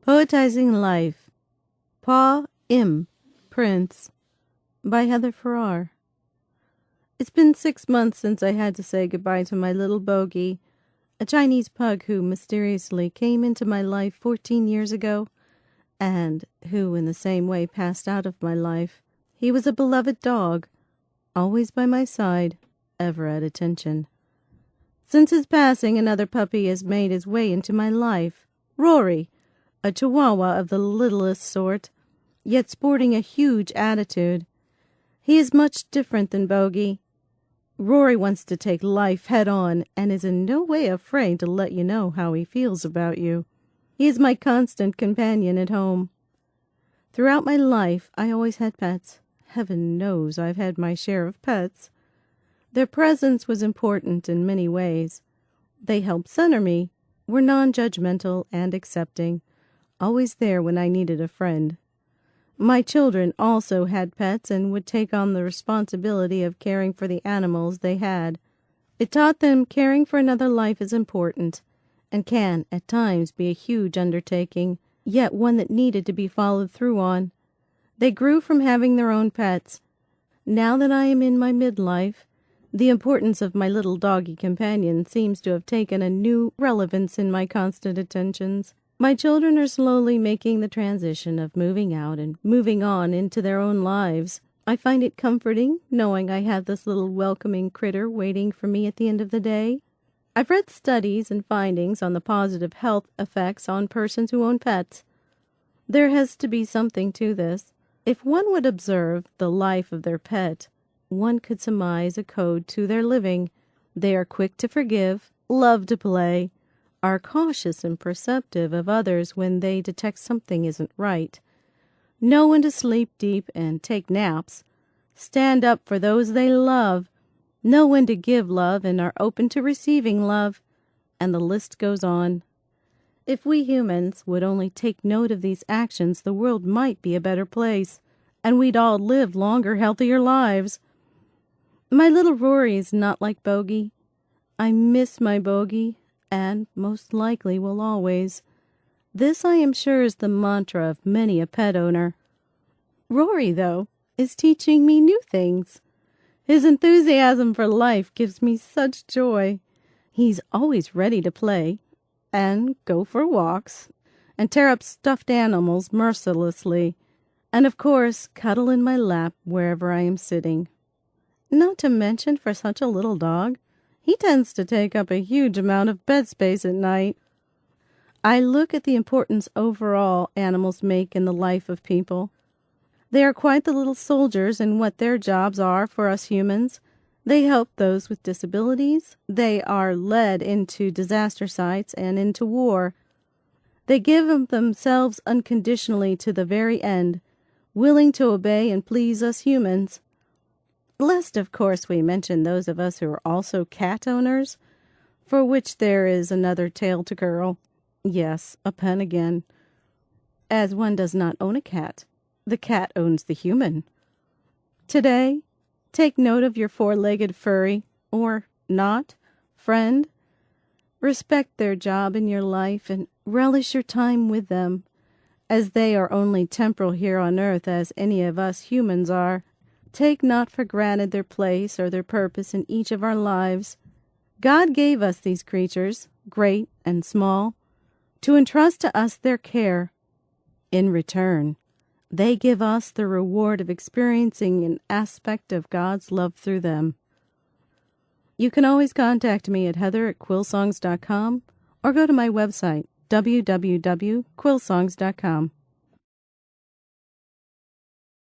Poetizing Life, Pa Im, Prince, by Heather Farrar. It's been 6 months since I had to say goodbye to my little Bogey, a Chinese pug who mysteriously came into my life 14 years ago, and who in the same way passed out of my life. He was a beloved dog, always by my side, ever at attention. Since his passing, another puppy has made his way into my life, Rory, a chihuahua of the littlest sort, yet sporting a huge attitude. He is much different than Bogey. Rory wants to take life head-on and is in no way afraid to let you know how he feels about you. He is my constant companion at home. Throughout my life, I always had pets. Heaven knows I've had my share of pets. Their presence was important in many ways. They helped center me, were non-judgmental and accepting, always there when I needed a friend. My children also had pets and would take on the responsibility of caring for the animals they had. It taught them caring for another life is important, and can, at times, be a huge undertaking, yet one that needed to be followed through on. They grew from having their own pets. Now that I am in my midlife, the importance of my little doggy companion seems to have taken a new relevance in my constant attentions. My children are slowly making the transition of moving out and moving on into their own lives. I find it comforting knowing I have this little welcoming critter waiting for me at the end of the day. I've read studies and findings on the positive health effects on persons who own pets. There has to be something to this. If one would observe the life of their pet, one could surmise a code to their living. They are quick to forgive, love to play, are cautious and perceptive of others when they detect something isn't right, know when to sleep deep and take naps, stand up for those they love, know when to give love and are open to receiving love, and the list goes on. If we humans would only take note of these actions, the world might be a better place, and we'd all live longer, healthier lives. My little Rory is not like Bogey. I miss my Bogey, and most likely will always. This, I am sure, is the mantra of many a pet owner. Rory, though, is teaching me new things. His enthusiasm for life gives me such joy. He's always ready to play, and go for walks, and tear up stuffed animals mercilessly, and of course cuddle in my lap wherever I am sitting. Not to mention, for such a little dog, he tends to take up a huge amount of bed space at night. I look at the importance overall animals make in the life of people. They are quite the little soldiers in what their jobs are for us humans. They help those with disabilities. They are led into disaster sites and into war. They give of themselves unconditionally to the very end, willing to obey and please us humans. Lest, of course, we mention those of us who are also cat owners, for which there is another tale to curl. Yes, a pun again. As one does not own a cat, the cat owns the human. Today, take note of your four-legged furry, or not, friend. Respect their job in your life and relish your time with them, as they are only temporal here on earth as any of us humans are. Take not for granted their place or their purpose in each of our lives. God gave us these creatures, great and small, to entrust to us their care. In return, they give us the reward of experiencing an aspect of God's love through them. You can always contact me at heather@quillsongs.com or go to my website, www.quillsongs.com.